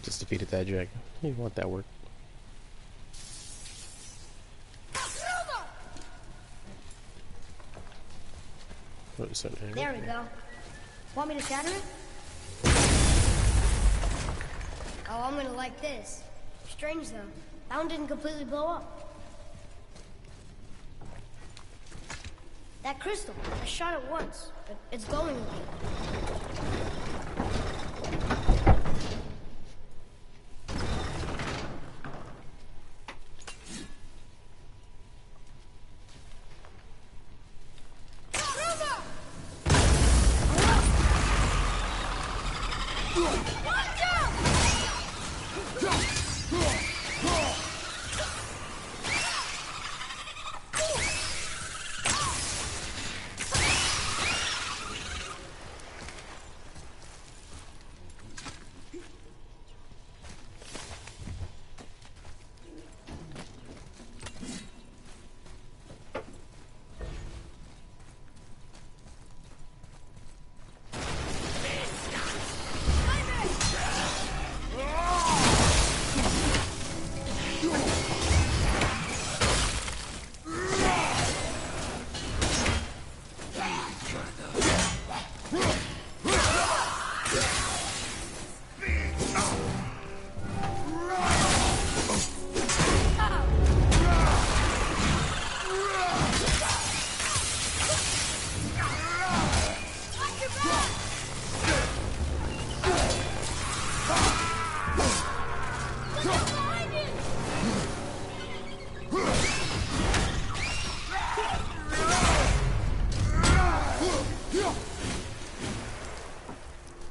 Just defeated that dragon. You didn't want that work. There we go. Want me to shatter it? Oh, I'm gonna like this. Strange though. That one didn't completely blow up. That crystal, I shot it once, but it's glowing again.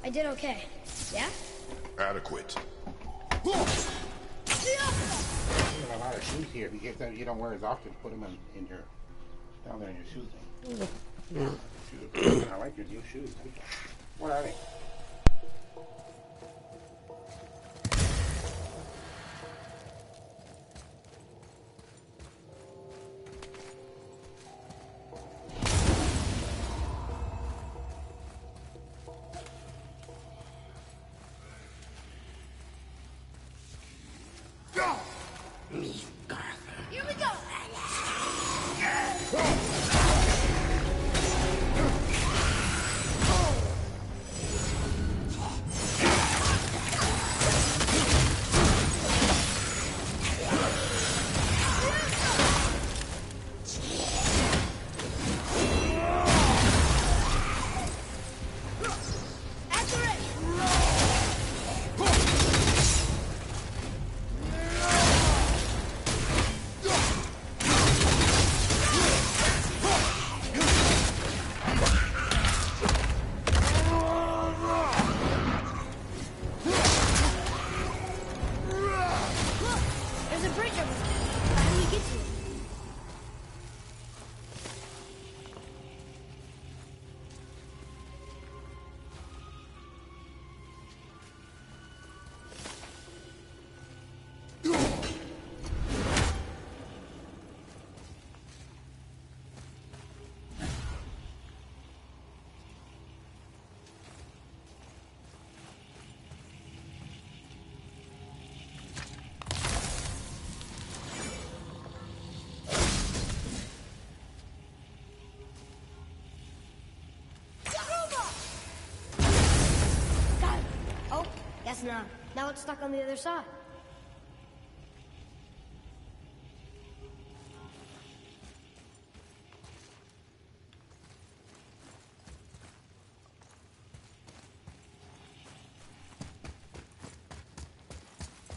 I did okay. Yeah? Adequate. You have a lot of shoes here. If you don't wear as often, put them in your down there in your shoe thing. I like your new shoes. What are they? Guess not. Now it's stuck on the other side.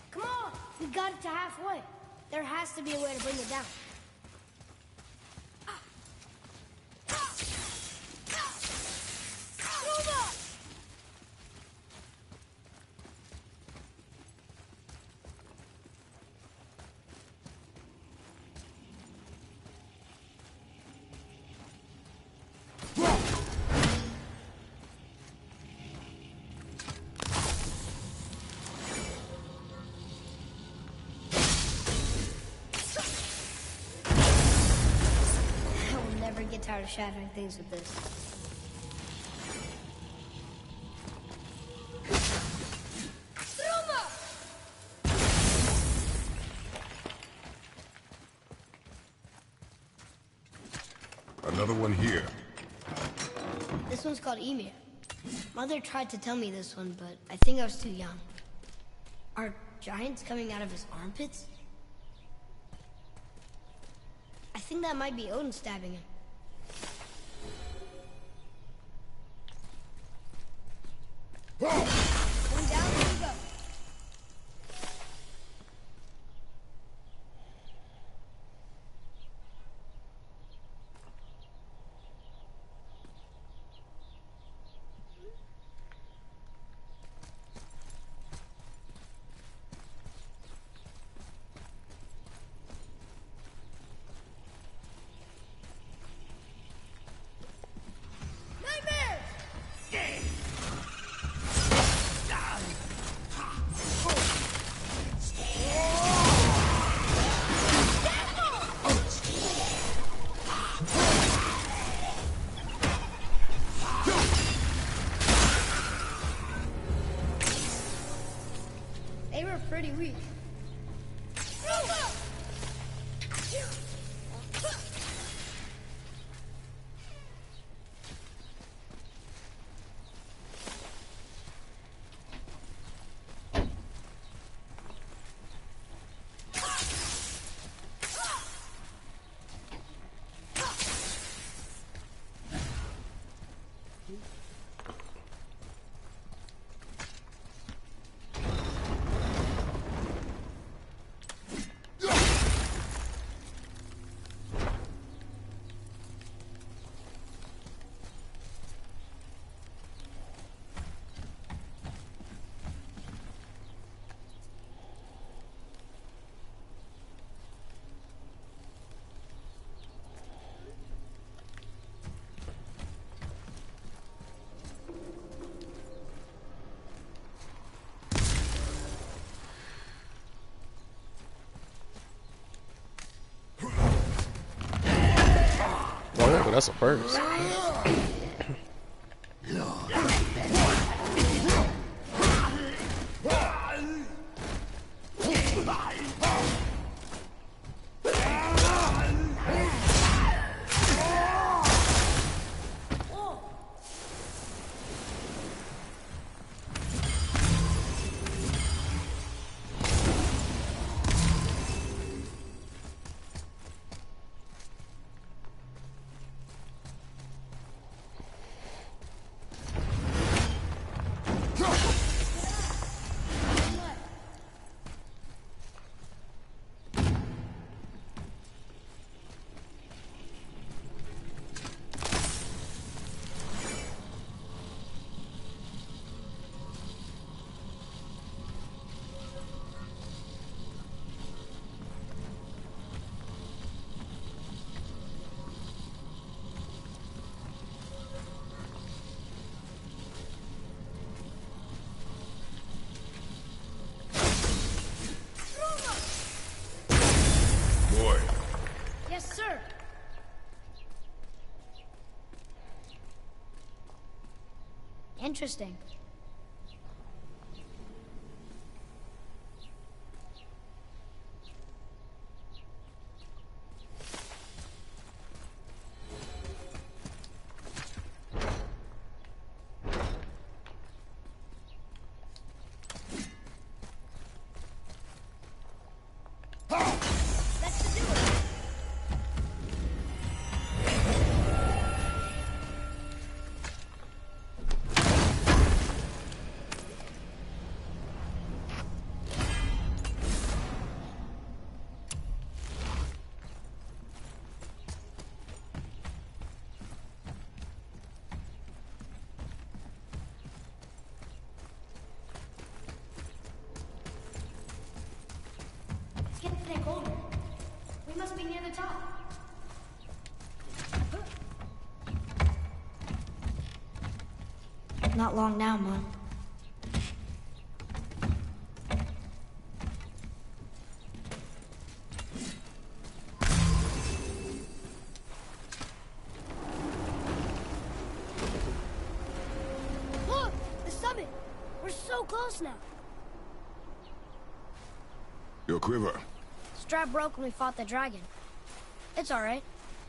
Come on! We got it to halfway. There has to be a way to bring it down. Get tired of shattering things with this. Another one here. This one's called Emir. Mother tried to tell me this one, but I think I was too young. Are giants coming out of his armpits? I think that might be Odin stabbing him. Going down, here we go. They were pretty weak. Oh yeah, but that's a first. Boy. Yes, sir. Interesting. That's to do it. It's getting colder. We must be near the top. Not long now, Mom. Look! The summit! We're so close now. Your quiver. Strap broke when we fought the dragon. It's alright.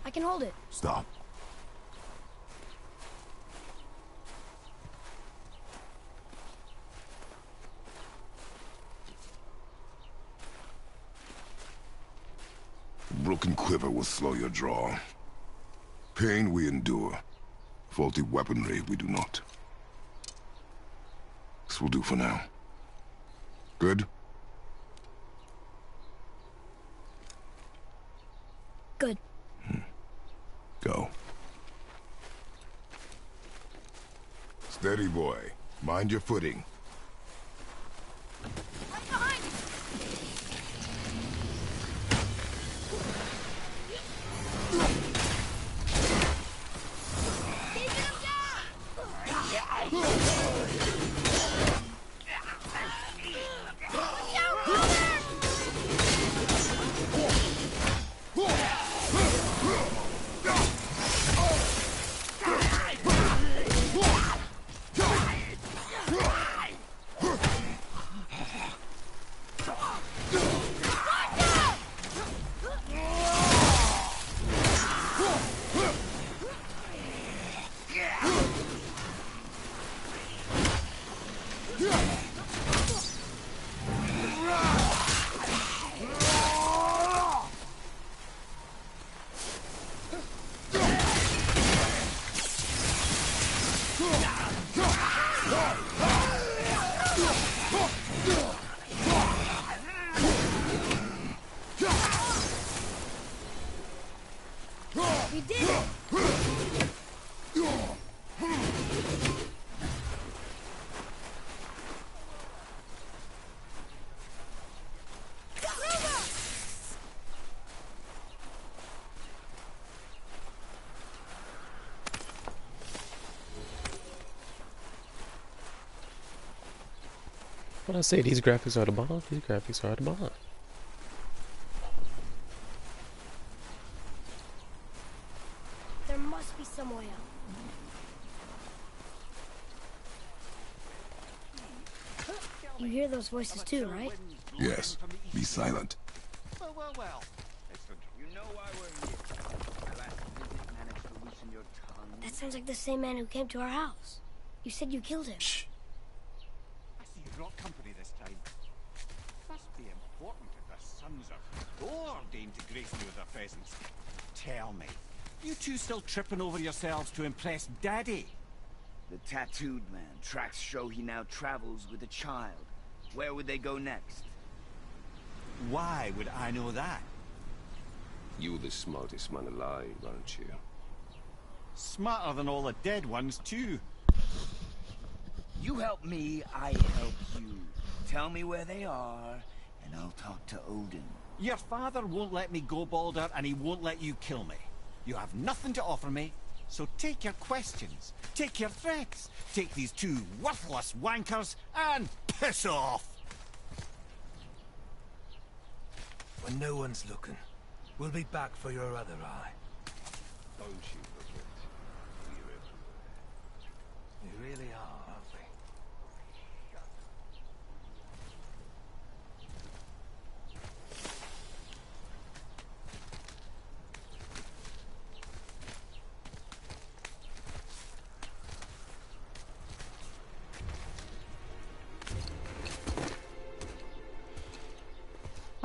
I can hold it. Stop. broken quiver will slow your draw. Pain we endure. Faulty weaponry we do not. This will do for now. Good? Good. Go. Steady, boy. Mind your footing. Right behind you! We did it! What I say, these graphics are the bomb. These graphics are the bomb. There must be some way out. You hear those voices too, right? Yes. Be silent. Well. You know why we're here. Our last visit managed to loosen your tongue. That sounds like the same man who came to our house. You said you killed him. Shh. I see you brought company this time. Must be important if the sons of Thor deign to grace me with their presence. Tell me, you two still tripping over yourselves to impress Daddy? The tattooed man. Tracks show he now travels with a child. Where would they go next? Why would I know that? You're the smartest man alive, aren't you? Smarter than all the dead ones, too. You help me, I help you. Tell me where they are, and I'll talk to Odin. Your father won't let me go, Baldur, and he won't let you kill me. You have nothing to offer me, so take your questions, take your threats, take these two worthless wankers, and piss off! When no one's looking, we'll be back for your other eye. Don't you forget. We're everywhere. We really are, aren't we?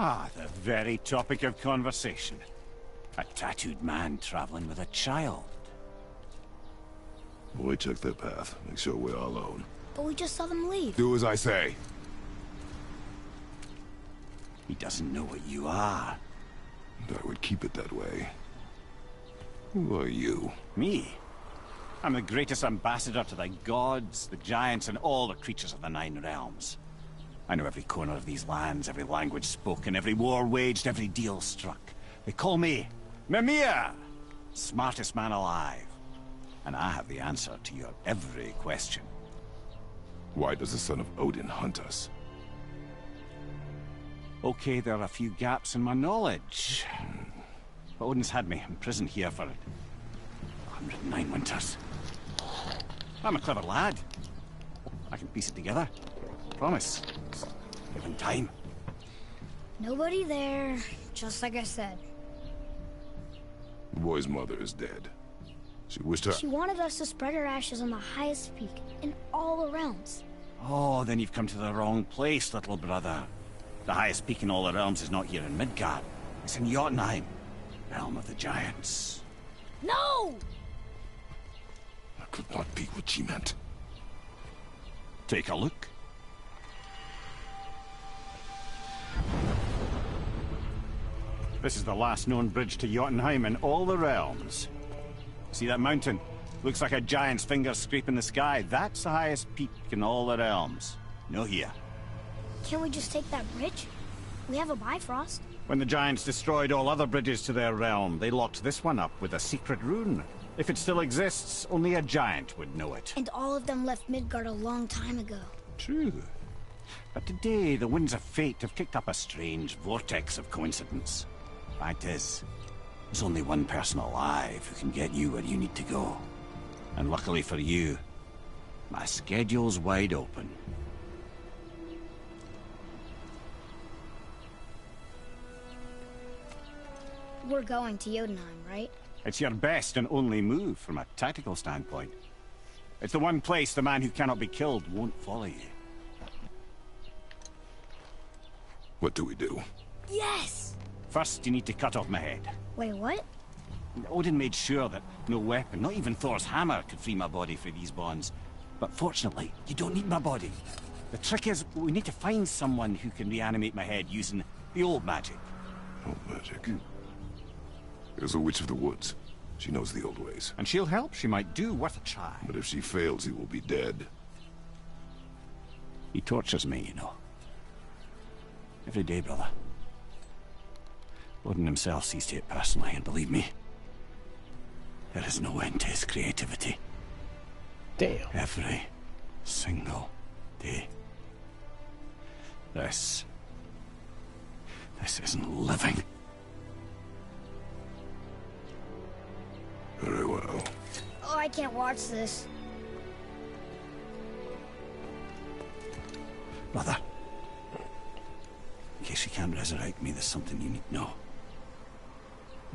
Ah, the very topic of conversation. A tattooed man traveling with a child. We took that path. Make sure we're all alone. But we just saw them leave. Do as I say. He doesn't know what you are. And I would keep it that way. Who are you? Me? I'm the greatest ambassador to the gods, the giants, and all the creatures of the Nine Realms. I know every corner of these lands, every language spoken, every war waged, every deal struck. They call me Mimir, smartest man alive. And I have the answer to your every question. Why does the son of Odin hunt us? Okay, there are a few gaps in my knowledge. But Odin's had me imprisoned here for 109 winters. I'm a clever lad. I can piece it together. Promise. Given time. Nobody there, just like I said. The boy's mother is dead. She wished her... She wanted us to spread her ashes on the highest peak in all the realms. Oh, then you've come to the wrong place, little brother. The highest peak in all the realms is not here in Midgard. It's in Jotunheim. Realm of the Giants. No! That could not be what she meant. Take a look. This is the last known bridge to Jotunheim in all the realms. See that mountain? Looks like a giant's finger scraping the sky. That's the highest peak in all the realms. No here. Can't we just take that bridge? We have a Bifrost. When the giants destroyed all other bridges to their realm, they locked this one up with a secret rune. If it still exists, only a giant would know it. And all of them left Midgard a long time ago. True. But today, the winds of fate have kicked up a strange vortex of coincidence. Fact is, there's only one person alive who can get you where you need to go. And luckily for you, my schedule's wide open. We're going to Jotunheim, right? It's your best and only move from a tactical standpoint. It's the one place the man who cannot be killed won't follow you. What do we do? Yes! First, you need to cut off my head. Wait, what? Odin made sure that no weapon, not even Thor's hammer, could free my body for these bonds. But fortunately, you don't need my body. The trick is, we need to find someone who can reanimate my head using the old magic. Old magic. There's a witch of the woods. She knows the old ways. And she'll help, she might do, worth a try. But if she fails, he will be dead. He tortures me, you know. Every day, brother. Odin himself sees to it personally, and believe me, there is no end to his creativity. Damn. Every single day. This isn't living. Very well. Oh, I can't watch this. Brother, in case you can't resurrect me, there's something you need to know.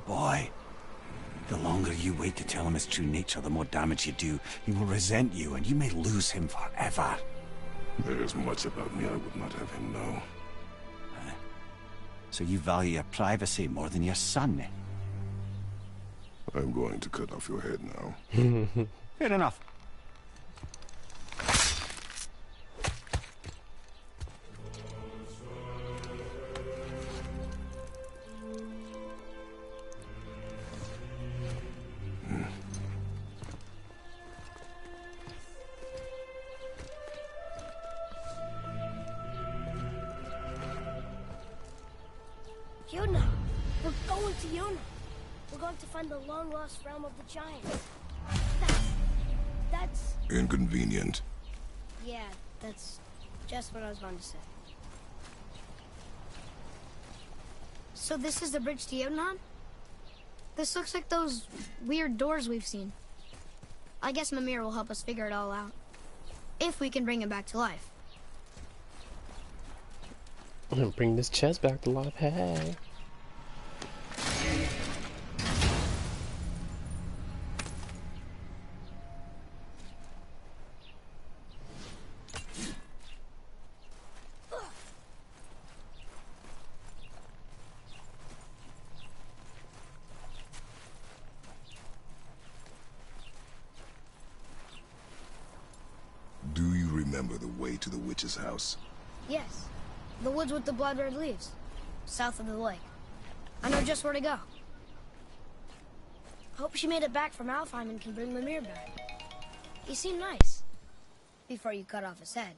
Boy, the longer you wait to tell him his true nature, the more damage you do. He will resent you, and you may lose him forever. There is much about me I would not have him know. So you value your privacy more than your son, eh? I'm going to cut off your head now. Fair enough. Jotunheim! We're going to Jotunheim! We're going to find the long-lost realm of the giants. That's... Inconvenient. Yeah, that's just what I was going to say. So this is the bridge to Jotunheim? This looks like those weird doors we've seen. I guess Mimir will help us figure it all out. If we can bring him back to life. I'm gonna bring this chest back to life. Hey. Do you remember the way to the witch's house? Yes. The woods with the blood-red leaves. South of the lake. I know just where to go. Hope she made it back from Alfheim and can bring Mimir back. He seemed nice. Before you cut off his head.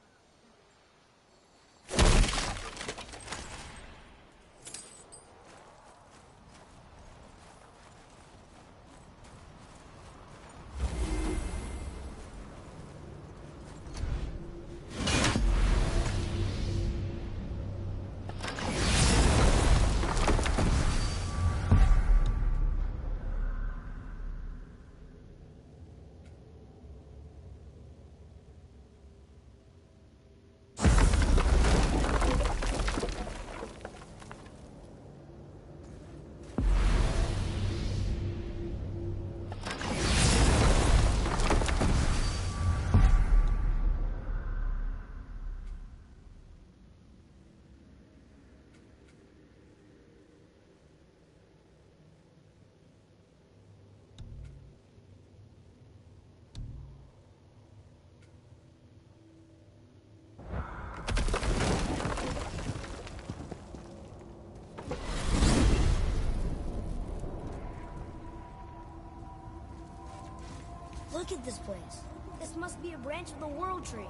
Look at this place. This must be a branch of the World Tree.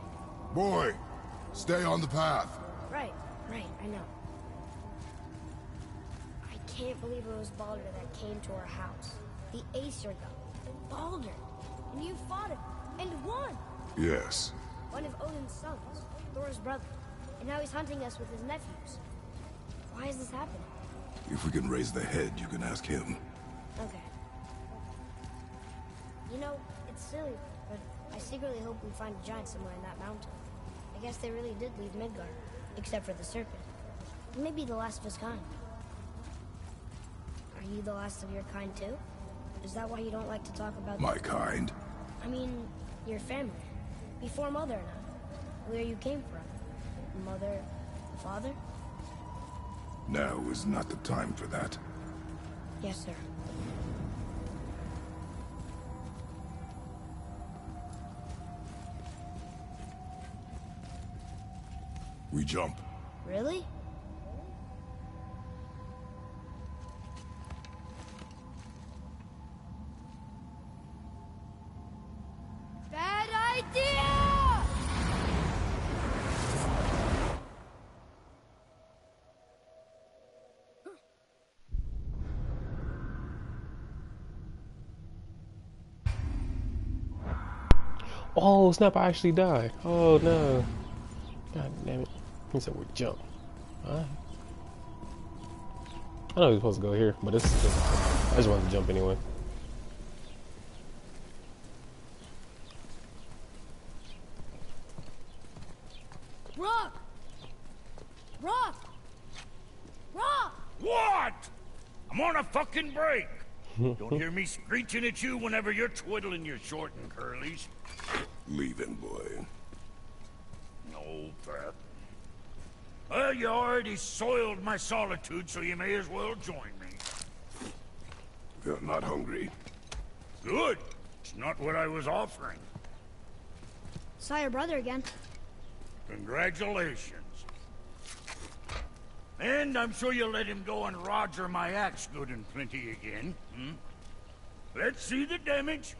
Boy, stay on the path. Right, I know. I can't believe it was Baldur that came to our house. The Aesir god. Baldur. And you fought him. And won. Yes. One of Odin's sons. Thor's brother. And now he's hunting us with his nephews. Why is this happening? If we can raise the head, you can ask him. Okay. You know, it's silly, but I secretly hope we find a giant somewhere in that mountain. I guess they really did leave Midgard, except for the serpent. Maybe the last of his kind. Are you the last of your kind too? Is that why you don't like to talk about... My kind? I mean, your family. Before Mother and I. Where you came from. Mother, father? Now is not the time for that. Yes, sir. We jump. Really? Bad idea! Oh snap! I actually died. Oh no! God damn it! He said we jump. Alright. I know we're supposed to go here, but I just wanted to jump anyway. Rock! Rock! Rock! What? I'm on a fucking break. Don't hear me screeching at you whenever you're twiddling your short and curlies. Leave him, boy. No, Pat. Well, you already soiled my solitude, so you may as well join me. They're not hungry. Good. It's not what I was offering. Saw your brother again. Congratulations. And I'm sure you'll let him go and Roger my axe good and plenty again. Hmm? Let's see the damage.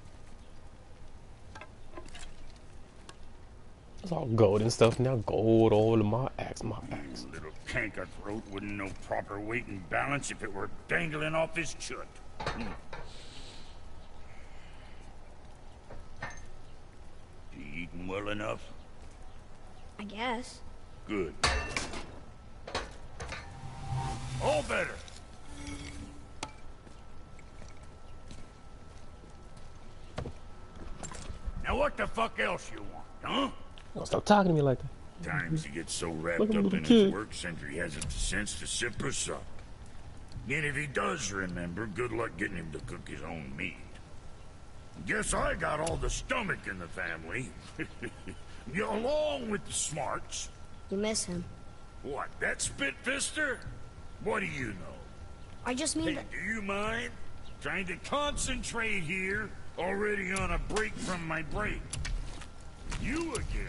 It's all gold and stuff now. Gold all over my axe, You little canker throat wouldn't know proper weight and balance if it were dangling off his chut. Hmm. You eating well enough? I guess. Good. All better. Now what the fuck else you want, huh? Don't stop talking to me like that. Times he gets so wrapped Like a up little in kid. his work, Sentry hasn't the sense to sip or sup. And if he does remember, good luck getting him to cook his own meat. Guess I got all the stomach in the family. Along with the smarts. You miss him. What, that spit-fister? What do you know? I just mean Hey, that... do you mind? Trying to concentrate here, already on a break from my break. You again.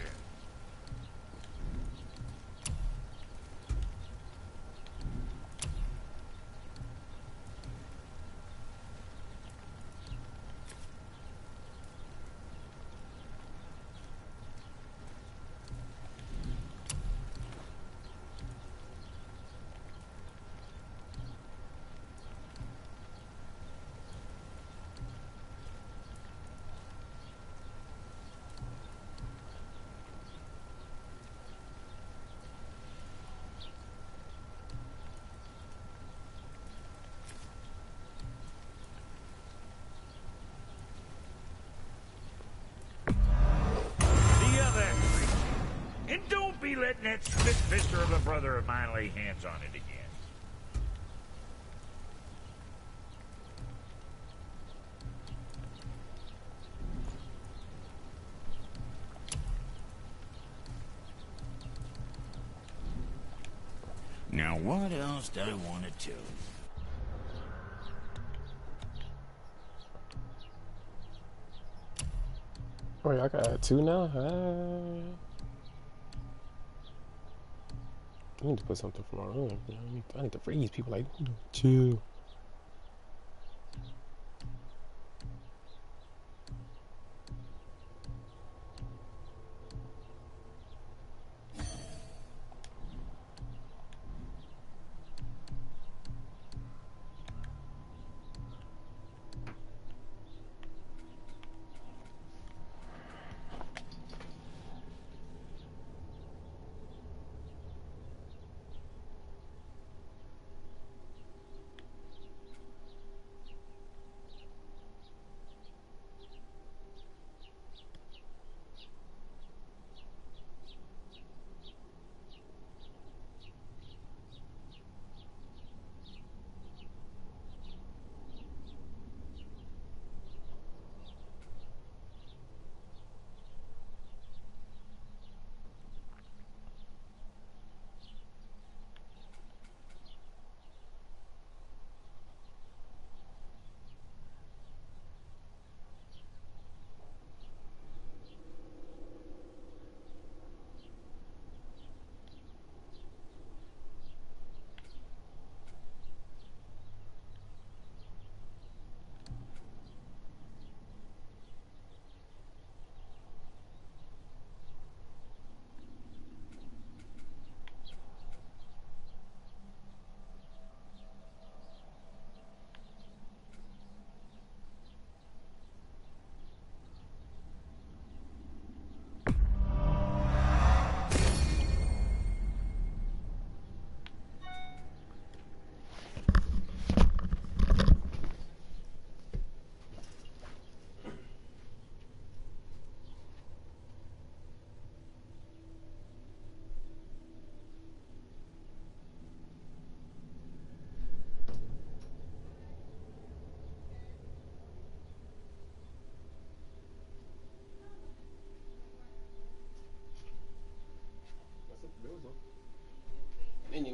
And don't be letting that spit-fister of a brother of mine lay hands on it again. Now, what else do I want to tell you? Oh, yeah, I got two now. I need to put something for my room. You know, I need to freeze people like, you know, chill.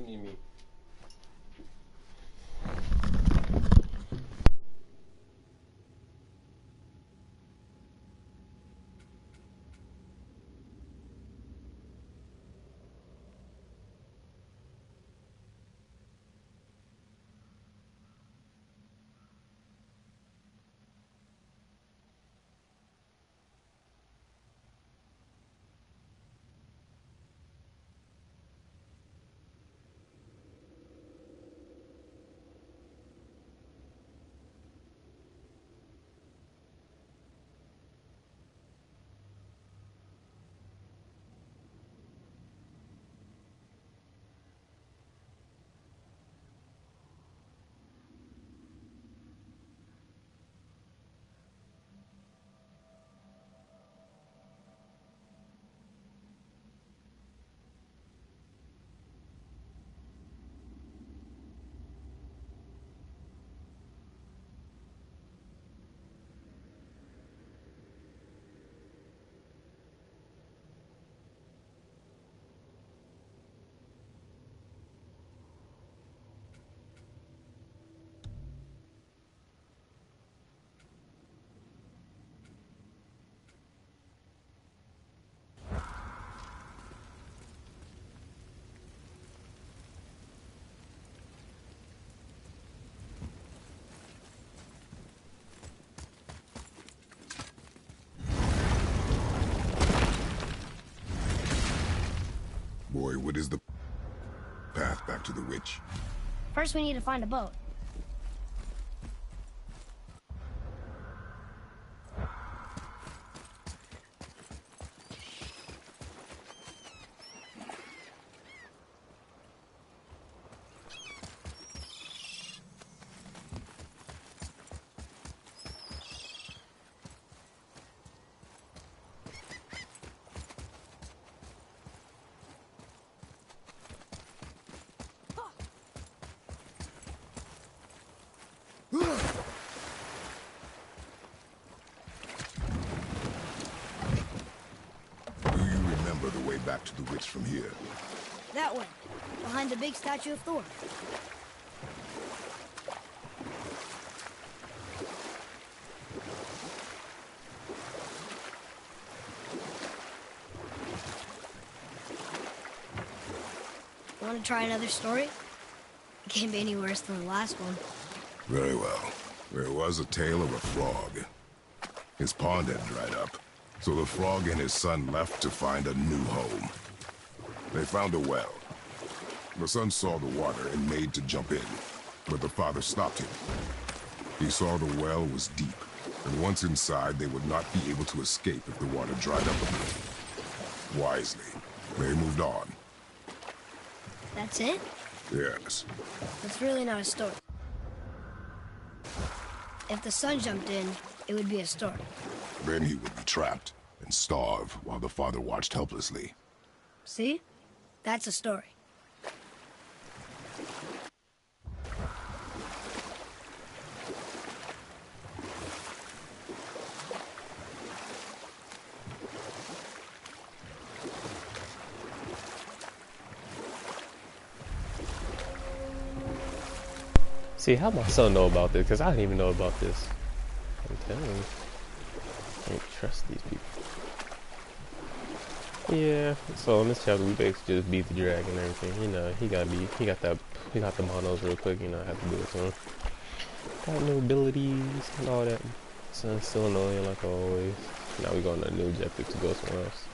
Mimi. Boy, what is the path back to the witch? First, we need to find a boat. Do you remember the way back to the witch from here? That way, behind the big statue of Thor. Want to try another story? It can't be any worse than the last one. Very well. There was a tale of a frog. His pond had dried up, so the frog and his son left to find a new home. They found a well. The son saw the water and made to jump in, but the father stopped him. He saw the well was deep, and once inside, they would not be able to escape if the water dried up a bit. Wisely, they moved on. That's it? Yes. It's really not a story. If the son jumped in, it would be a story. Then he would be trapped and starve while the father watched helplessly. See? That's a story. See, how my son know about this? Because I didn't even know about this. I'm telling you. I can't trust these people. Yeah, so in this chapter we basically just beat the dragon and everything. You know, he got the monos real quick, you know, I have to do it to him. Got new abilities and all that. Son's still annoying like always. Now we going on a new objective to go somewhere else.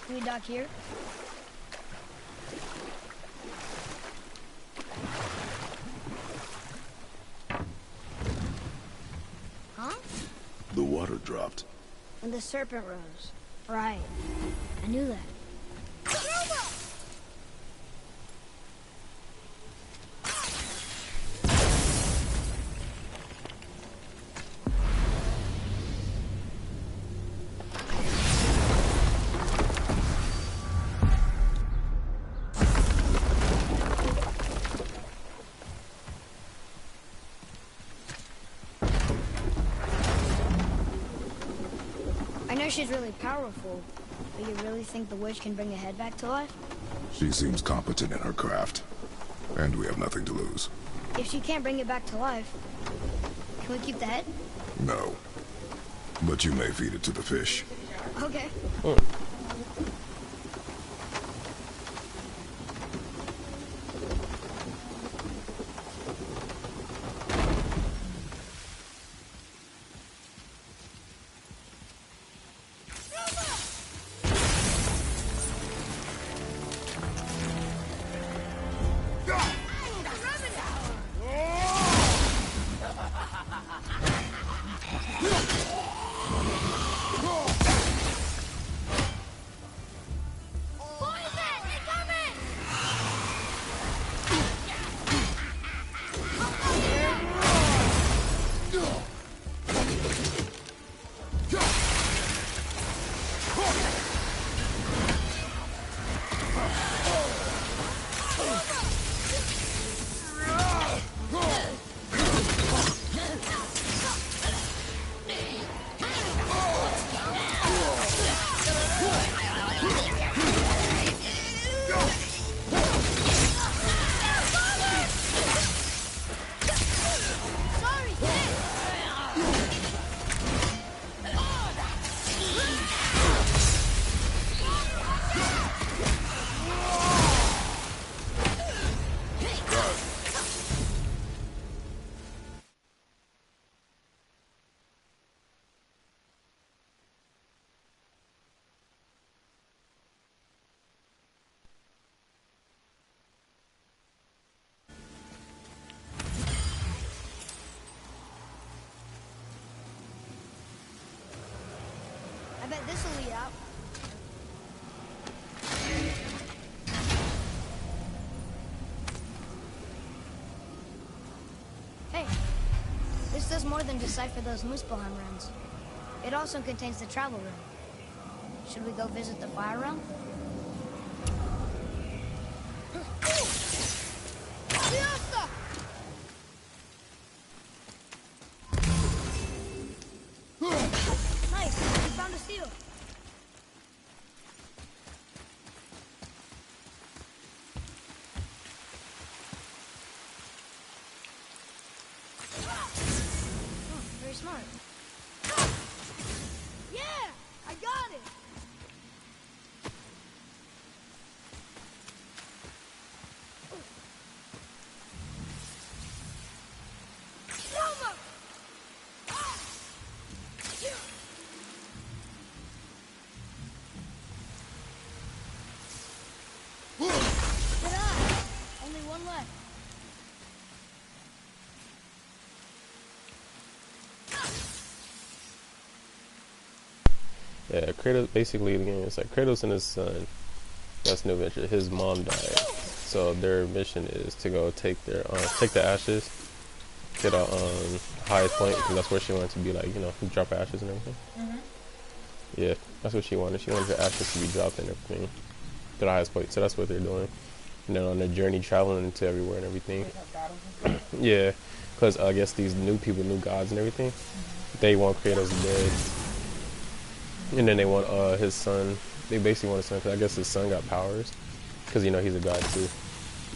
Can we dock here? Huh? The water dropped. And the serpent rose. Right. I knew that. fish is really powerful, but you really think the witch can bring a head back to life? She seems competent in her craft, and we have nothing to lose. If she can't bring it back to life, can we keep the head? No. But you may feed it to the fish. Okay. I bet this'll lead out. Hey, this does more than decipher those Muspelheim runes. It also contains the travel room. Should we go visit the fire realm? Nice, we found a seal. Oh, very smart. Yeah, I got it. Ta-da! Only one left. Yeah, Kratos basically the game is like Kratos and his son. That's New Venture. His mom died, so their mission is to go take their take the ashes to the highest point, because that's where she wanted to be, like, you know, drop ashes and everything. Yeah, that's what she wanted. She wanted the ashes to be dropped and everything to the highest point. So that's what they're doing. And then on their journey, traveling to everywhere and everything. Yeah, because I guess these new people, new gods and everything, they want Kratos dead. And then they want his son. They basically want his son, because I guess his son got powers, because, you know, he's a god too.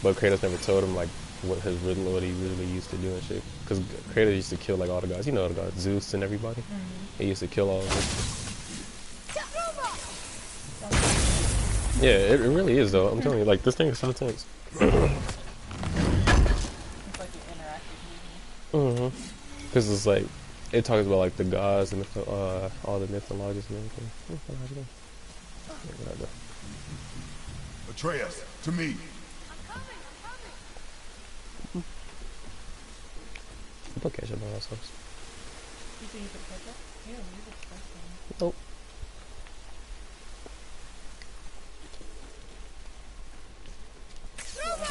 But Kratos never told him, like, what he really used to do and shit. Because Kratos used to kill, like, all the gods. You know the gods, Zeus and everybody. He used to kill all of them. Yeah, it really is, though. I'm telling you, like, this thing is so intense. It's like an interactive movie. Because it's like, it talks about, like, the gods and all the mythologies and everything. Atreus, to me. Don't catch up on ourselves. You think you could catch up? Yeah, music's disgusting. Nope.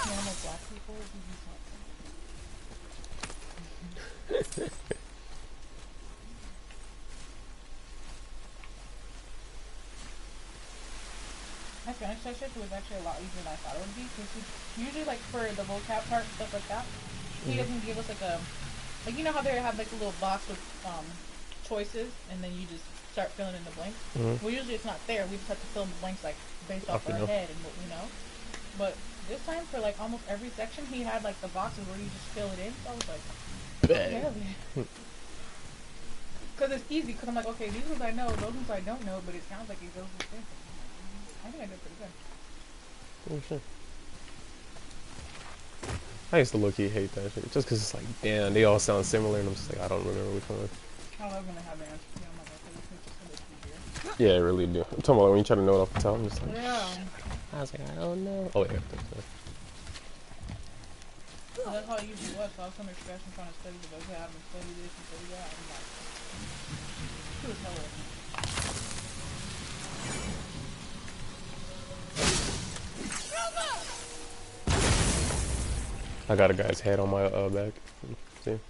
Normal black people who use something. My Spanish session was actually a lot easier than I thought it would be, because usually, like, for the vocab part, stuff like that, he doesn't give us, like, a, like, you know how they have, like, a little box with, choices, and then you just start filling in the blanks. Mhm. Well, usually it's not there. We just have to fill in the blanks like based off Off the our note. head and what we know. But this time, for like almost every section, he had like the boxes where you just fill it in. So I was like, Bang. because it's easy. Because I'm like, okay, these ones I know, those ones I don't know, but it sounds like it goes the same. I think I did pretty good. Oh shit. I used to low-key hate that shit, just cause it's like, damn, they all sound similar, and I'm just like, I don't remember which one. I love when they have the answer. Yeah, I'm like, okay, this makes it so much easier. Yeah, it really do. I'm talking about when you try to know it off the top, I'm just like, Yeah. I was like, I don't know. Oh yeah, So that's how it usually was. So I was under stress and trying to study the vocab and study this and study that. I'm like, it was hella. I got a guy's head on my back. See?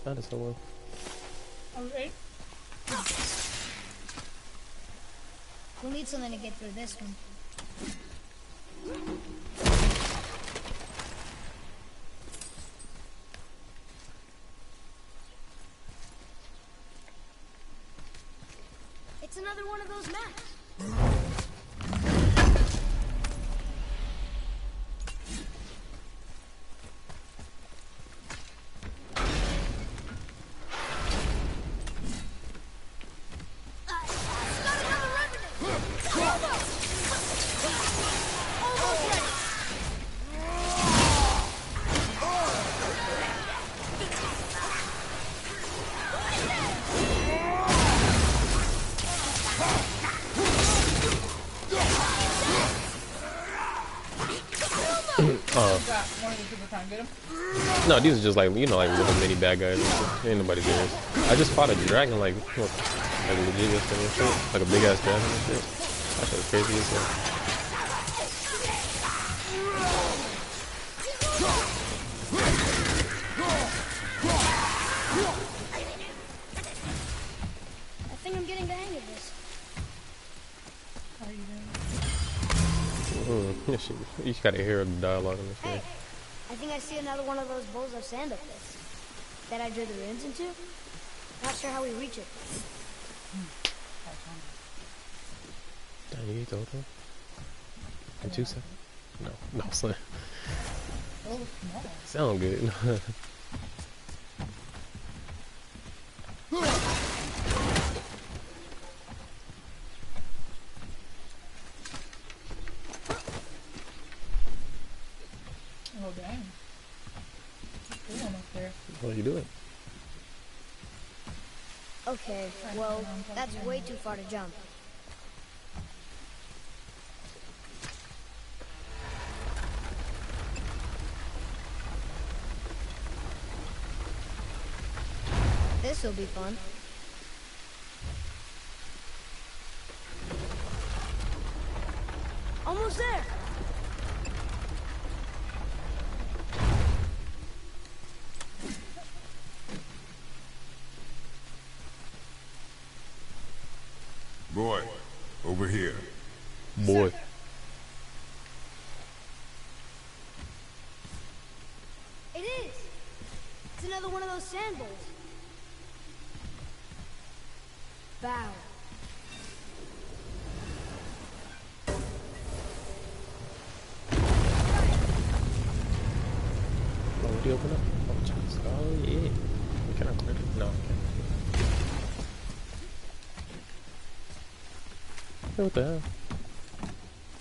I just saw one. Okay. We'll need something to get through this one. It's another one of those maps. Got one of the people trying to get him. No, these are just like, you know, like little mini bad guys. Ain't nobody serious. I just fought a dragon, like, what, like legit yesterday and shit. Like a big ass dragon and shit. That shit was crazy as hell. I think I'm getting the hang of this. How are you doing? Yeah, shit. You just gotta hear the dialogue in this Hey, shit. I think I see another one of those bowls of sand up this. That I drew the runes into? Not sure how we reach it. Damn, you ate the whole thing? In 2 seconds? No, son. Oh, no. Sound good. Oh, dang. We're almost there. What are you doing? Okay, well, that's way too far to jump. This'll be fun. Almost there! Boy, over here. Boy. It is! It's another one of those sand bowls. Bow. Oh, would you open up? Oh, jeez. Oh, yeah. Can I clear it? No, I can't. Hey, what the hell?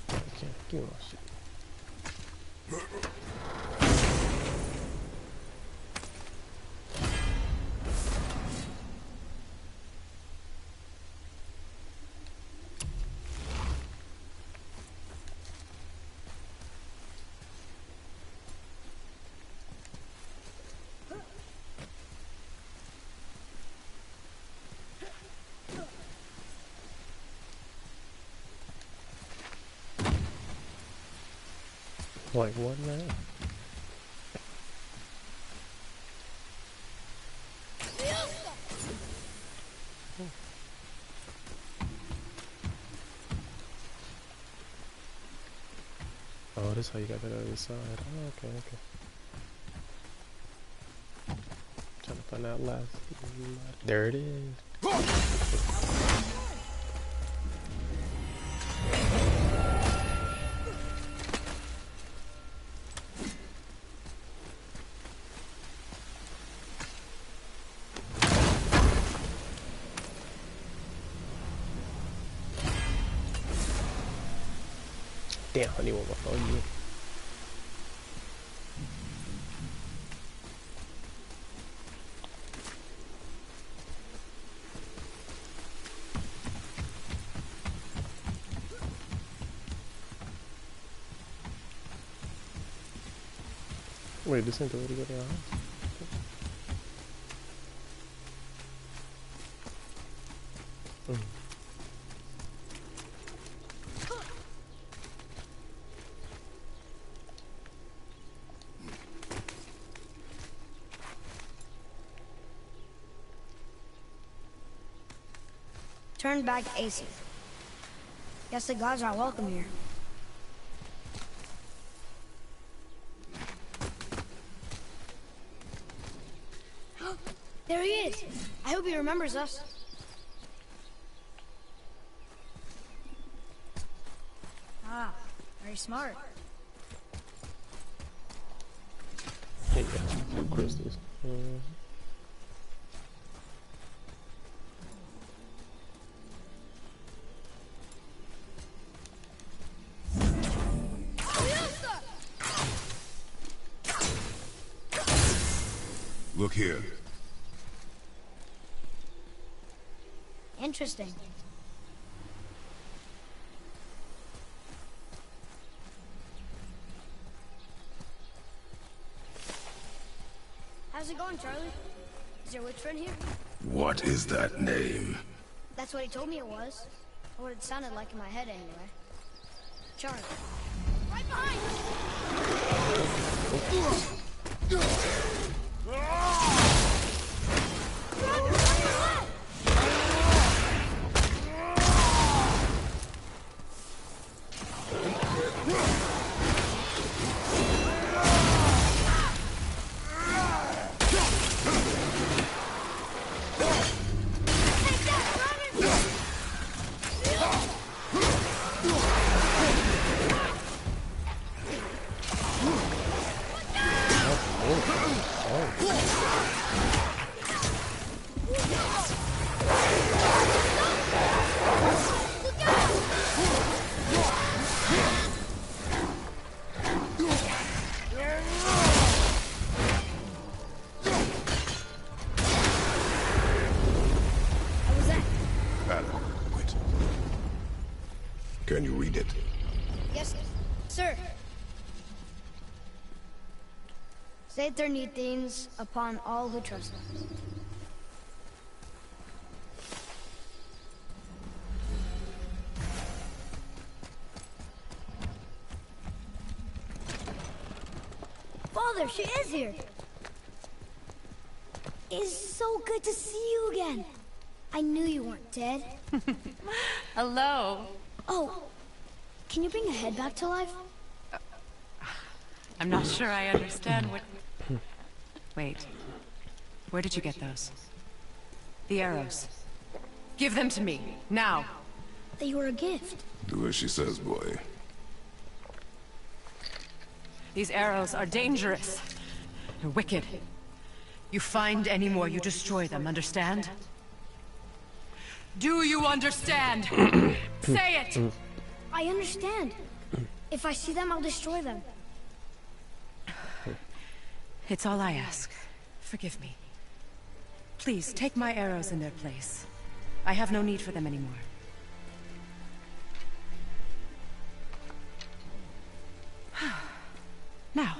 I can't. Give me my shit. Like what now? Oh, this is how you got that other side. Oh, okay, okay. Trying to find out last. There it is. Damn, I need one more phone. You. Wait, this ain't the way to go to our house. Turned back AC. Guess the gods aren't welcome here. There he is! I hope he remembers us. Ah, very smart. Hey, yeah, crystals. Look here. Interesting. How's it going, Charlie? Is your witch friend here? What is that name? That's what he told me it was. Or what it sounded like in my head, anyway. Charlie. Right behind you! Can you read it? Yes, sir. Say Eternitines upon all who trust them. Father, she is here. It's so good to see you again. I knew you weren't dead. Hello. Oh, can you bring a head back to life? I'm not sure I understand what... Wait. Where did you get those? The arrows. Give them to me, now. They were a gift. Do as she says, boy. These arrows are dangerous. They're wicked. You find any more, you destroy them, understand? Do you understand? Say it! I understand. If I see them, I'll destroy them. It's all I ask. Forgive me. Please, take my arrows in their place. I have no need for them anymore. Now,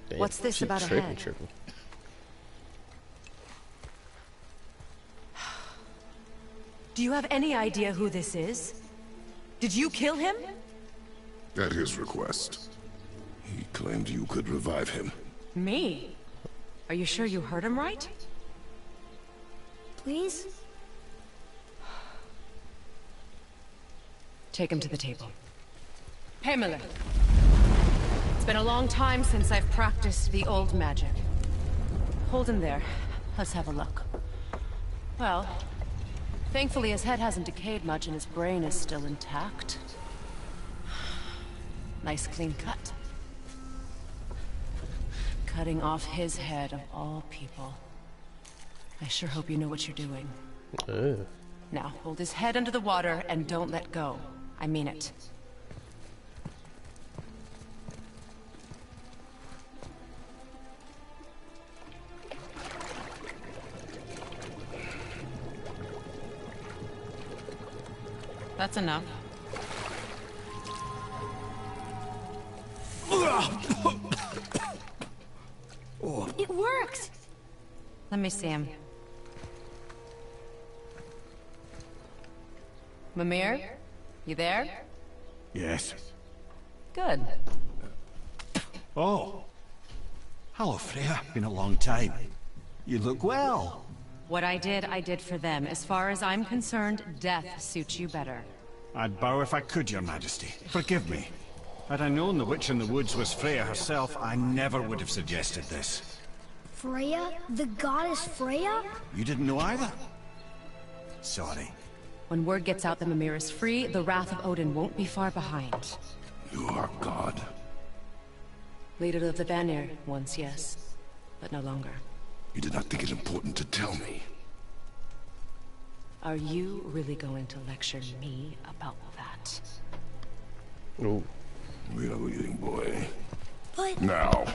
damn, what's this about a head? Tripping. Do you have any idea who this is? Did you kill him? At his request. He claimed you could revive him. Me? Are you sure you heard him right? Please? Take him to the table. Pamela, been a long time since I've practiced the old magic. Hold him there. Let's have a look. Well, thankfully his head hasn't decayed much and his brain is still intact. Nice clean cut. Cutting off his head of all people. I sure hope you know what you're doing. Now, hold his head under the water and don't let go. I mean it. That's enough. It works! Let me see him. Mimir? You there? Yes. Good. Oh. Hello, Freya. Been a long time. You look well. What I did for them. As far as I'm concerned, death suits you better. I'd bow if I could, Your Majesty. Forgive me. Had I known the witch in the woods was Freya herself, I never would have suggested this. Freya? The goddess Freya? You didn't know either? Sorry. When word gets out that Mimir is free, the wrath of Odin won't be far behind. You are God. Leader of the Vanir, once yes, but no longer. You did not think it important to tell me. Are you really going to lecture me about that? Ooh. We are leaving, boy. But... Now.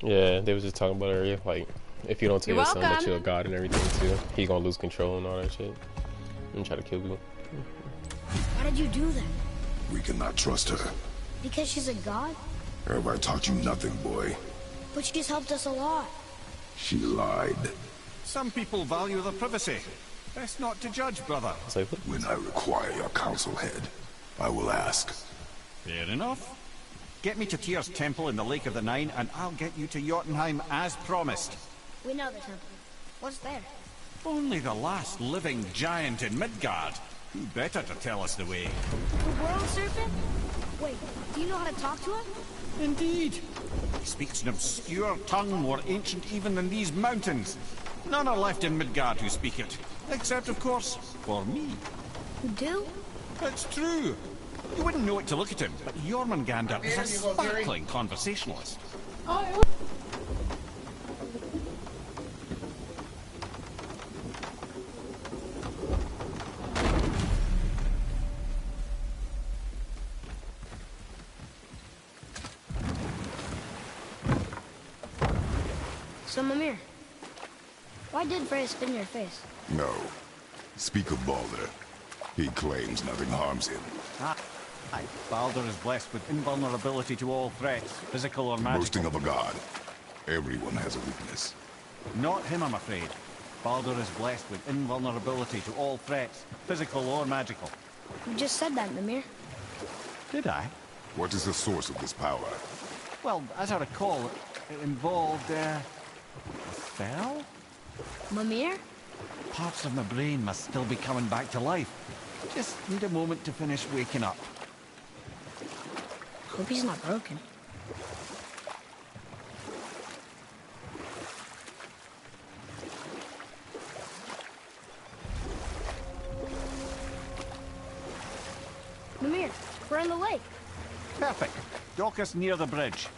Yeah, they was just talking about earlier, like, if you don't tell your son that you're a god and everything too, he gonna lose control and all that shit. And try to kill you. Why did you do that? We cannot trust her. Because she's a god? Have I taught you nothing, boy? But she's helped us a lot. She lied. Some people value their privacy. Best not to judge, brother. Like, when I require your council head, I will ask. Fair enough. Get me to Tyr's temple in the Lake of the Nine, and I'll get you to Jotunheim as promised. We know the temple. What's there? Only the last living giant in Midgard. Who better to tell us the way? The world serpent? Wait, do you know how to talk to him? Indeed. He speaks an obscure tongue more ancient even than these mountains. None are left in Midgard who speak it. Except, of course, for me. You do? It's true. You wouldn't know it to look at him, but Jormungandr is a sparkling conversationalist. So, Mimir, why did Freya spit in your face? No. Speak of Baldur. He claims nothing harms him. Aye, Baldur is blessed with invulnerability to all threats, physical or magical. Boasting of a god. Everyone has a weakness. Not him, I'm afraid. Baldur is blessed with invulnerability to all threats, physical or magical. You just said that, Mimir. Did I? What is the source of this power? Well, as I recall, it involved, a spell? Mimir? Parts of my brain must still be coming back to life. Just need a moment to finish waking up. Hope he's not broken. Mimir, we're in the lake. Perfect. Dock us near the bridge.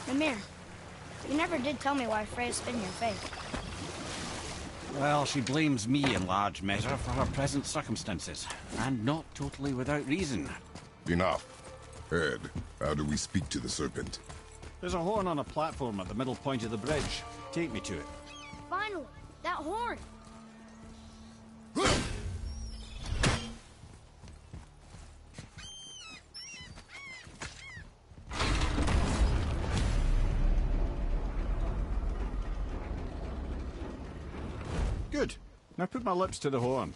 Mimir, you never did tell me why Freya spit in your face. Well, she blames me in large measure for her present circumstances, and not totally without reason. Enough. Ed, how do we speak to the serpent? There's a horn on a platform at the middle point of the bridge. Take me to it. Finally, that horn! Good. Now put my lips to the horn.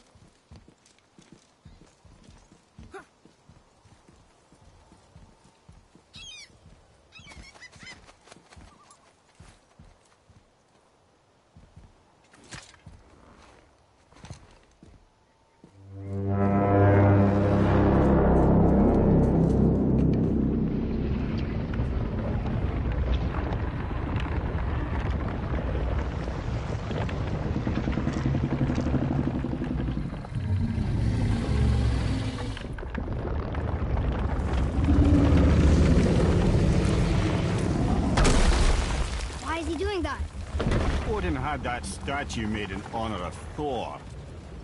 doing that? Odin had that statue made in honor of Thor.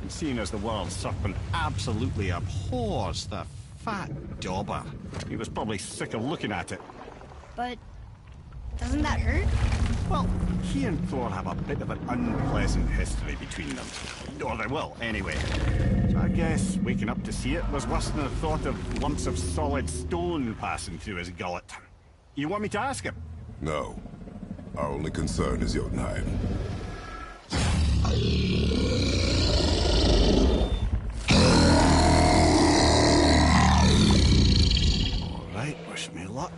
And seeing as the world serpent absolutely abhors the fat dauber, he was probably sick of looking at it. But doesn't that hurt? Well, he and Thor have a bit of an unpleasant history between them. Or they will, anyway. So I guess waking up to see it was worse than the thought of lumps of solid stone passing through his gullet. You want me to ask him? No. Our only concern is Jotunheim. All right, wish me luck.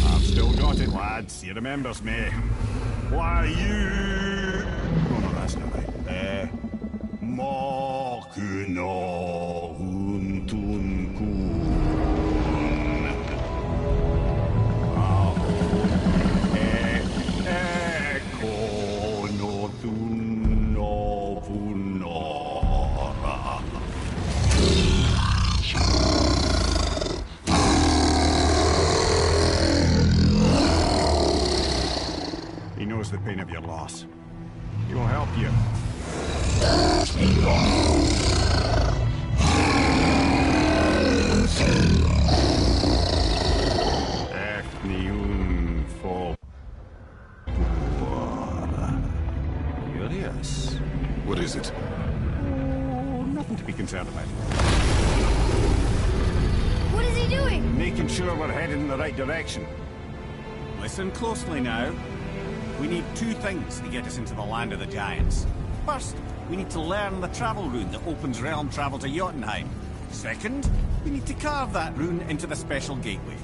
I've still got it, lads. He remembers me. Why you? Oh no, that's not right. Mokuno Huntunkun. He knows the pain of your loss. He will help you. Curious. What is it? Oh, nothing to be concerned about. What is he doing? Making sure we're headed in the right direction. Listen closely now. We need two things to get us into the land of the giants. First, we need to learn the travel rune that opens realm travel to Jotunheim. Second, we need to carve that rune into the special gateway.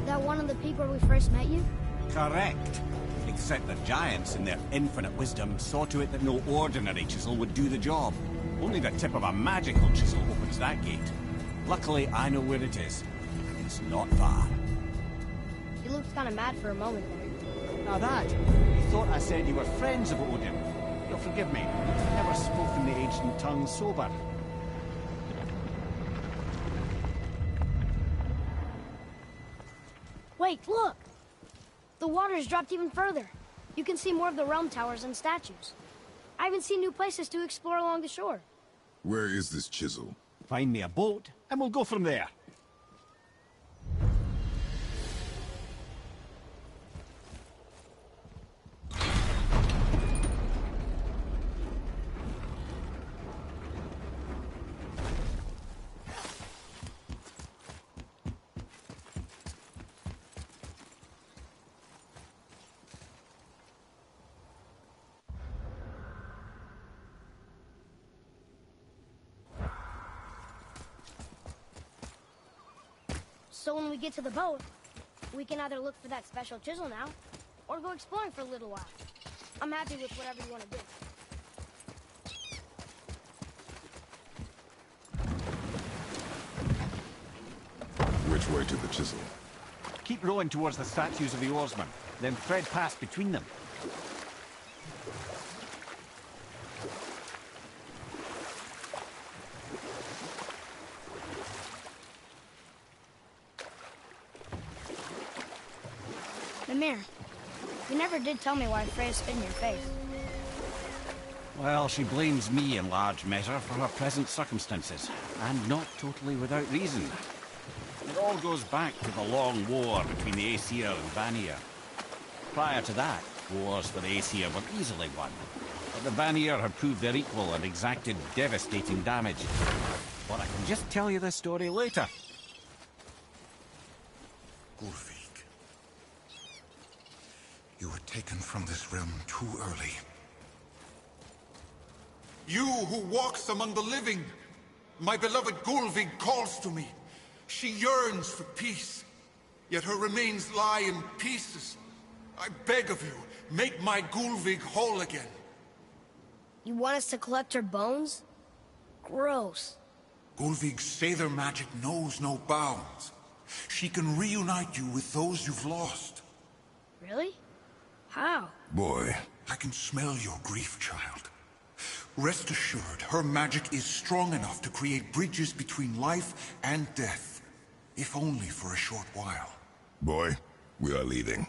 That one of the peak where we first met you? Correct. Except the giants, in their infinite wisdom, saw to it that no ordinary chisel would do the job. Only the tip of a magical chisel opens that gate. Luckily, I know where it is. It's not far. You looked kind of mad for a moment there. Now that, you thought I said you were friends of Odin. You'll forgive me. I've never spoken the ancient tongue sober. Wait, look! The water's dropped even further. You can see more of the realm towers and statues. I even see new places to explore along the shore. Where is this chisel? Find me a boat, and we'll go from there. So when we get to the boat, we can either look for that special chisel now, or go exploring for a little while. I'm happy with whatever you want to do. Which way to the chisel? Keep rowing towards the statues of the oarsmen, then thread past between them. Mimir, you never did tell me why Freya spit in your face. Well, she blames me in large measure for her present circumstances, and not totally without reason. It all goes back to the long war between the Aesir and Vanir. Prior to that, wars for the Aesir were easily won, but the Vanir had proved their equal and exacted devastating damage. But I can just tell you this story later. Gullveig, you were taken from this realm too early. You who walks among the living, my beloved Gullveig calls to me. She yearns for peace, yet her remains lie in pieces. I beg of you, make my Gullveig whole again. You want us to collect her bones? Gross. Gullveig's Seidr magic knows no bounds. She can reunite you with those you've lost. Really? How? Boy. I can smell your grief, child. Rest assured, her magic is strong enough to create bridges between life and death. If only for a short while. Boy, we are leaving.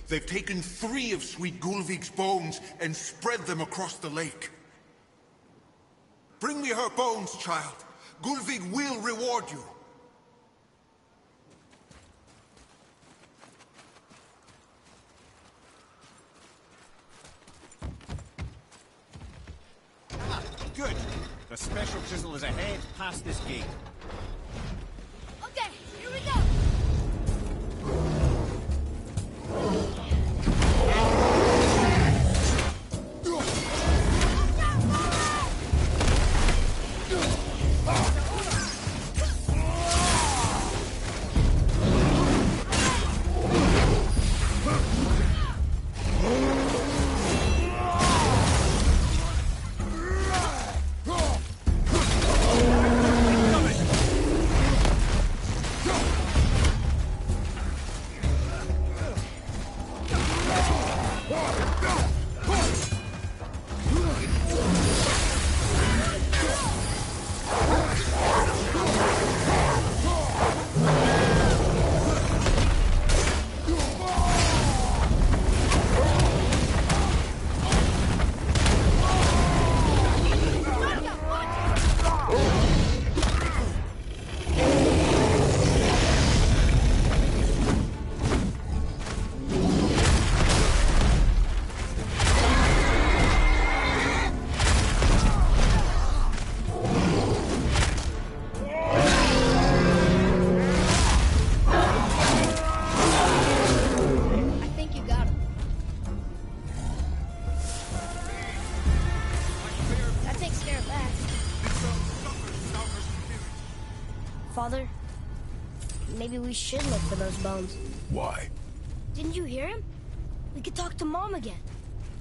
They've taken 3 of Sweet Gulvig's bones and spread them across the lake. Bring me her bones, child. Gulvig will reward you. Ah, good. The special chisel is ahead, past this gate. Okay, here we go. Father, maybe we should look for those bones. Why? Didn't you hear him? We could talk to Mom again.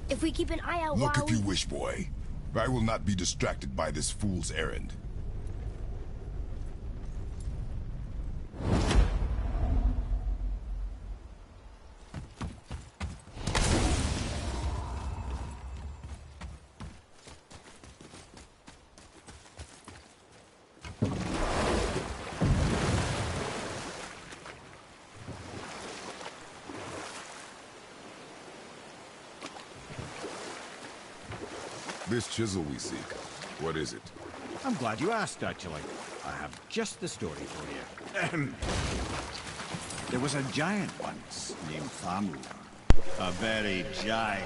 If we keep an eye out Look while if you wish, boy. I will not be distracted by this fool's errand. This chisel we seek, what is it? I'm glad you asked, actually. I have just the story for you. There was a giant once, named Thamur. A very giant,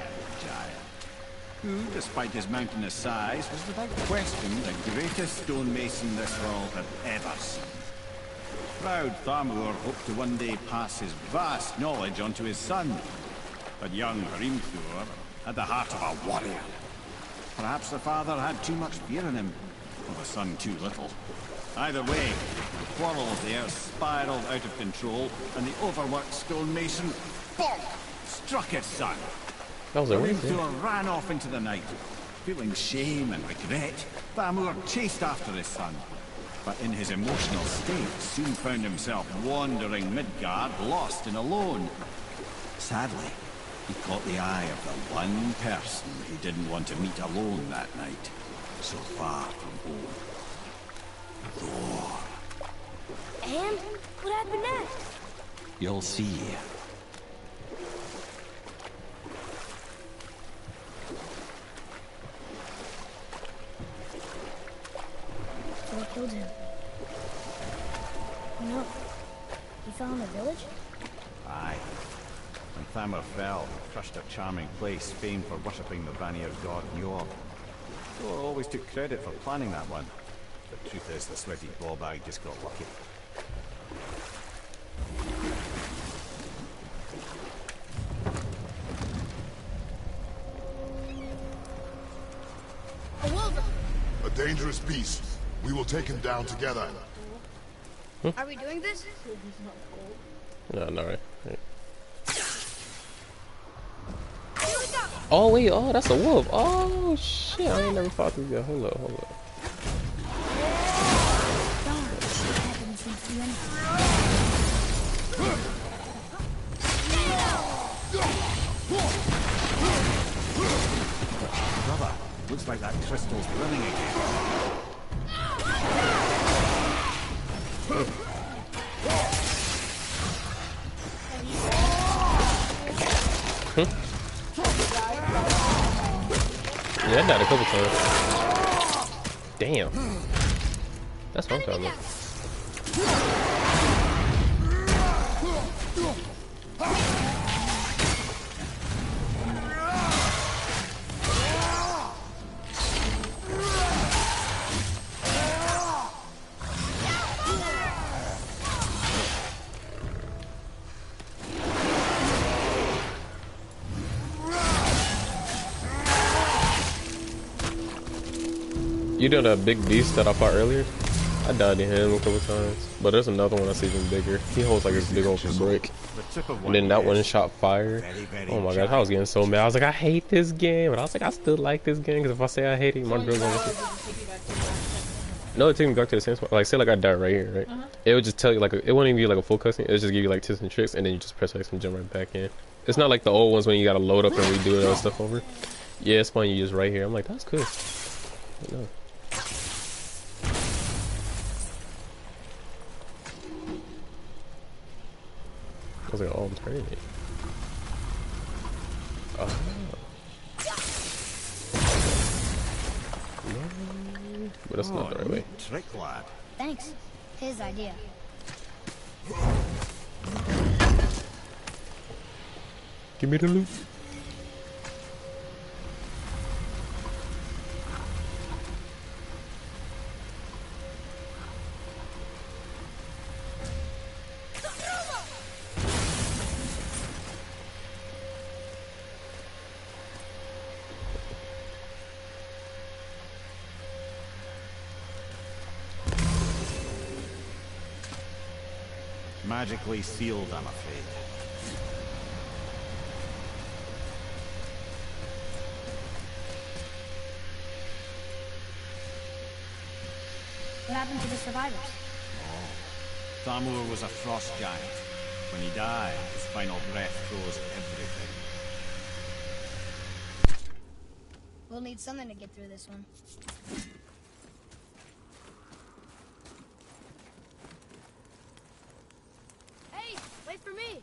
who, despite his mountainous size, was without question the greatest stonemason this world had ever seen. Proud Thamur hoped to one day pass his vast knowledge on to his son. But young Hrimthur had the heart of a warrior. Perhaps the father had too much fear in him, or the son too little. Either way, the quarrels there spiraled out of control, and the overworked stonemason, bonk, struck his son. That was a Hrimthur ran off into the night. Feeling shame and regret, Thamur chased after his son. But in his emotional state, soon found himself wandering Midgard, lost and alone. Sadly, he caught the eye of the one person he didn't want to meet alone that night, so far from home. Thor. And what happened next? You'll see. Thor killed him. No. He fell in the village? Aye. When Thamur fell, he crushed a charming place famed for worshipping the Vanir god Njord. Thor always took credit for planning that one. The truth is, the sweaty ballbag just got lucky. A wolver! A dangerous beast. We will take him down together. Are we doing this? No, no, right. Oh wait, oh that's a wolf. Oh shit, I ain't never fought this guy. Hold up, hold up. Yeah, I died a couple times. Damn. That's what I'm talking about. You know that big beast that I fought earlier? I died to him a couple times. But there's another one that's even bigger. He holds like this big old brick. And then that one shot fire. Oh my gosh, I was getting so mad. I was like, I hate this game. But I was like, I still like this game. Because if I say I hate it, my girl's gonna listen. No, it took me back to the same spot. Like, say like I died right here, right? It would just tell you, like, it wouldn't even give you like a full cutscene. It would just give you like tips and tricks. And then you just press X and jump right back in. It's not like the old ones when you gotta load up and redo that stuff over. Yeah, it's fine. You just right here. I'm like, that's cool. No. I was like, oh, I'm turning it. Oh. No. But that's not the right way. Trick, lad. Thanks. His idea. Give me the loot. Magically sealed, I'm afraid. What happened to the survivors? Oh. Thamur was a frost giant. When he died, his final breath froze everything. We'll need something to get through this one. Hey, wait for me!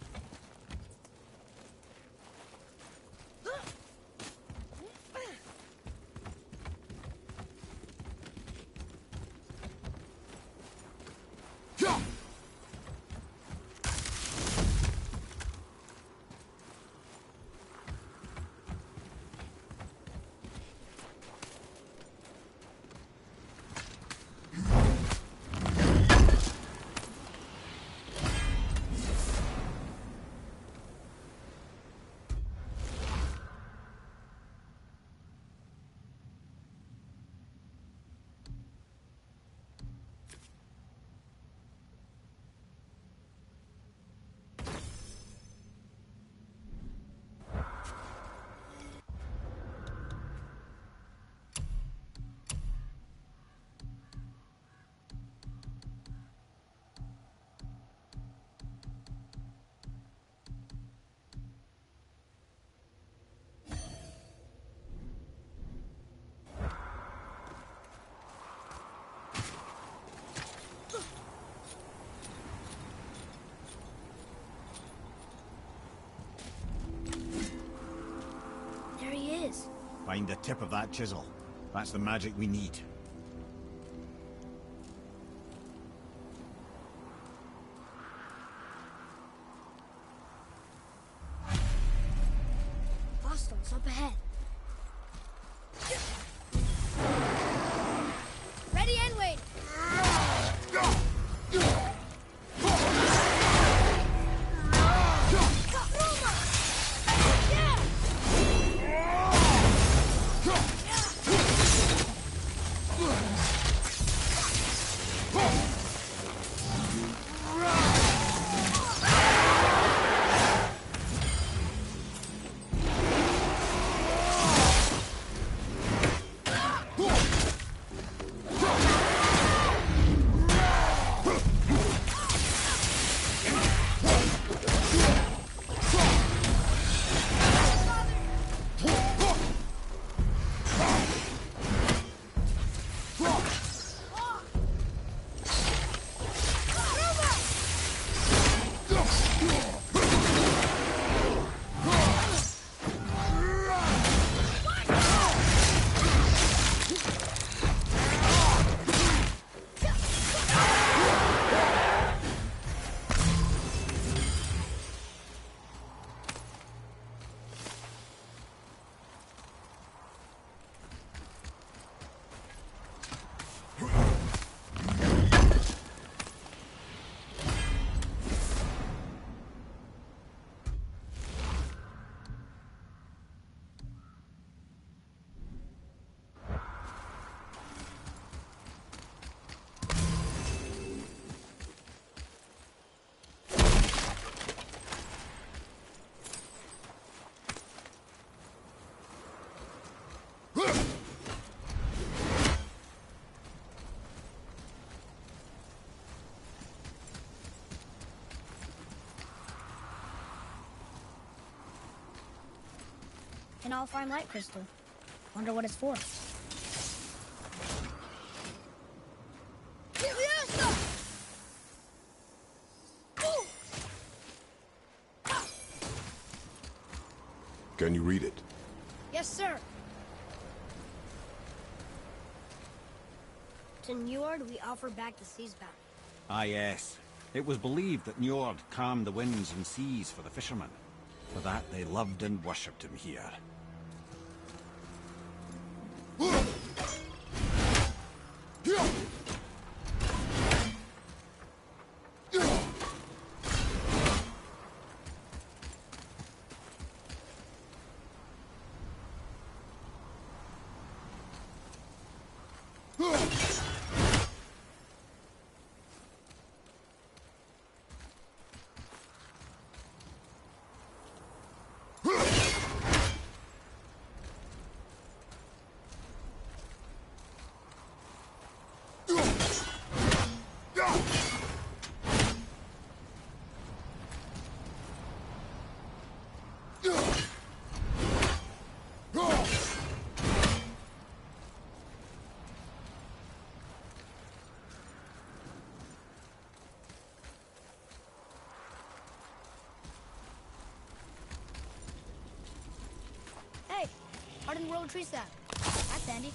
Find the tip of that chisel. That's the magic we need. Hostiles up ahead. Ready and wait. an all-fine light crystal. Wonder what it's for. Can you read it? Yes, sir. To Njord, we offer back the sea's bounty. Ah, yes. It was believed that Njord calmed the winds and seas for the fishermen. For that, they loved and worshipped him here. Hey, Hardened World Tree Sap. That's handy.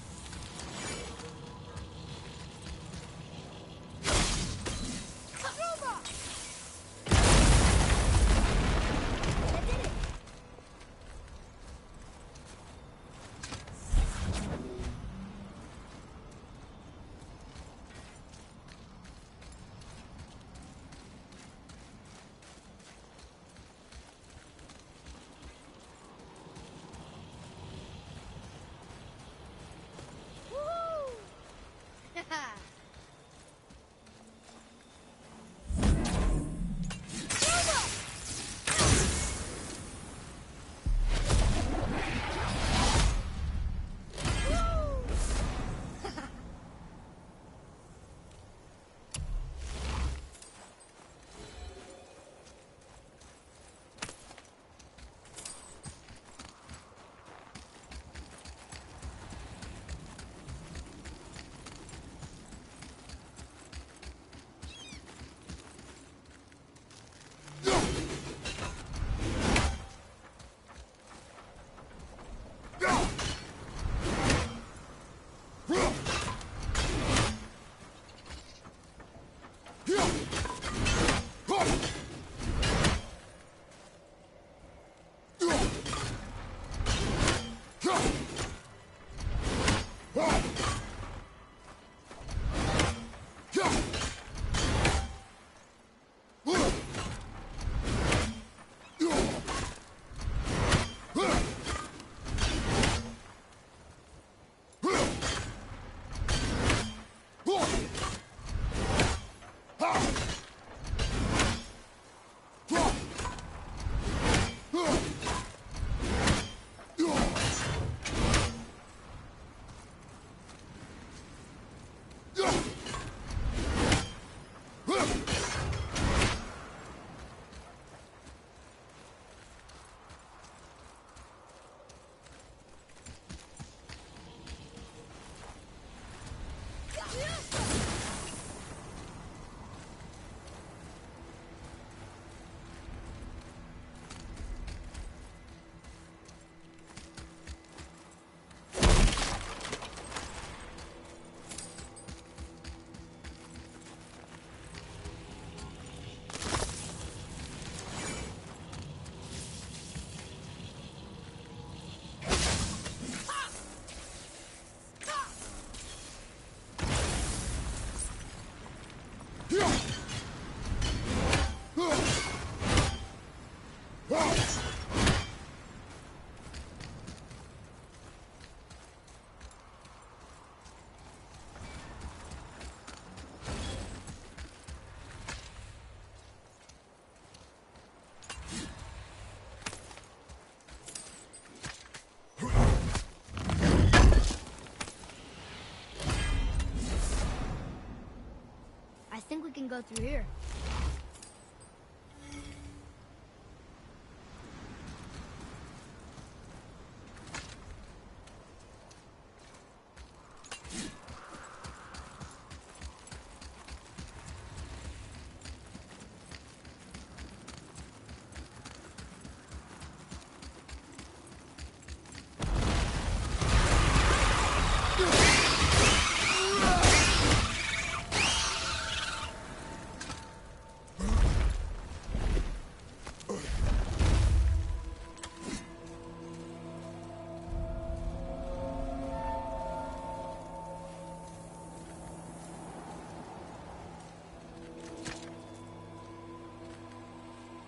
I think we can go through here.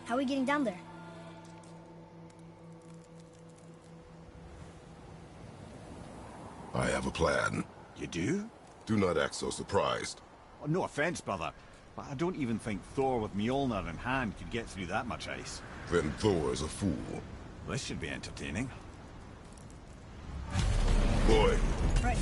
How are we getting down there? I have a plan. You do? Do not act so surprised. Oh, no offense, brother, but I don't even think Thor with Mjolnir in hand could get through that much ice. Then Thor is a fool. This should be entertaining. Boy. Right.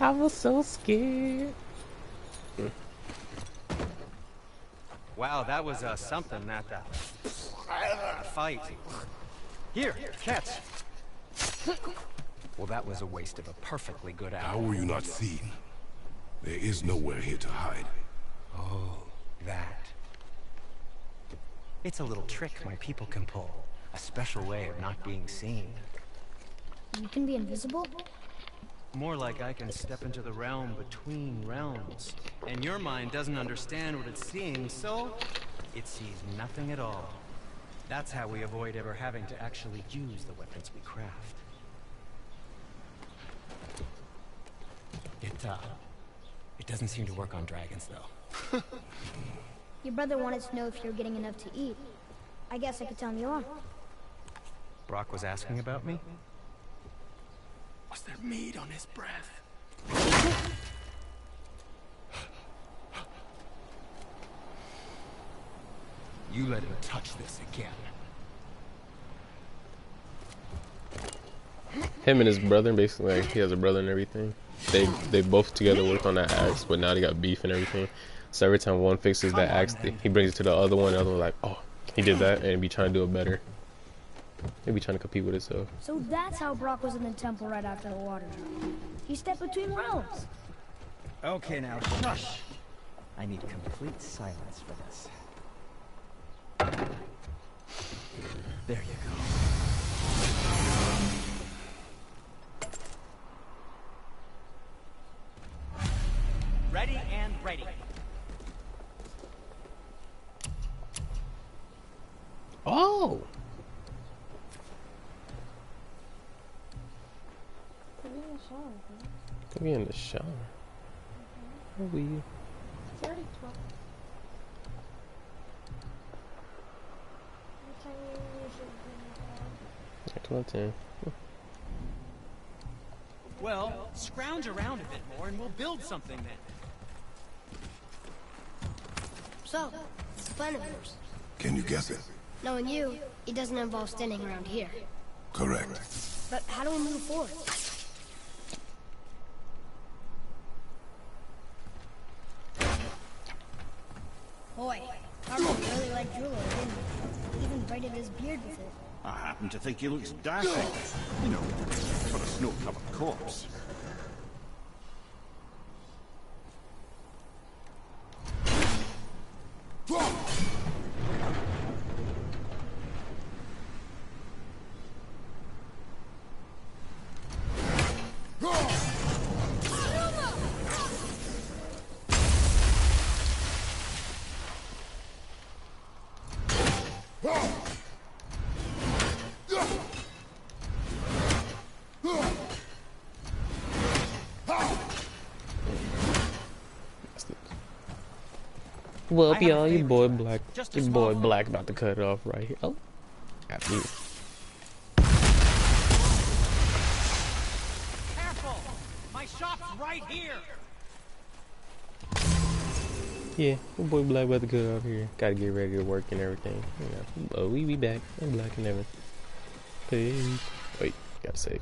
I was so scared. Wow, that was something, that fight. Here, catch. Well, that was a waste of a perfectly good hour. How were you not seen? There is nowhere here to hide. Oh, that. It's a little trick my people can pull. A special way of not being seen. You can be invisible? More like I can step into the realm between realms. And your mind doesn't understand what it's seeing, so it sees nothing at all. That's how we avoid ever having to actually use the weapons we craft. It doesn't seem to work on dragons, though. Your brother wanted to know if you're getting enough to eat. I guess I could tell him you are. Brock was asking about me? Was there meat on his breath? You let him touch this again. Him and his brother, basically, like, he has a brother and everything. They both together worked on that axe, but now they got beef and everything. So every time one fixes that axe, he brings it to the other one. The other one's like, oh, he did that, and be trying to do it better. They be trying to compete with it, so. So that's how Brock was in the temple right after the water drop. He stepped between realms. Okay, now shush. I need complete silence for this. There you go. Ready and ready. Oh! Could be in the shower. Where were you? It's already 12. What time do you usually be in 12:10. Well, scrounge around a bit more and we'll build something then. So, it's the plan of yours. Can you guess it? Knowing you, it doesn't involve standing around here. Correct. But how do we move forward? Boy, Harmon really liked Drullo, didn't he? Even braided his beard with it. I happen to think he looks dashing. You know, for a snow-covered corpse. Well, y'all, your boy Black about to cut it off right here. Oh, got me. Careful! My shop's right here! Yeah, your boy Black about to cut it off here. Gotta get ready to work and everything. You know, we be back. I'm Black and everything. Peace. Wait, gotta save.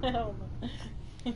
Hell no.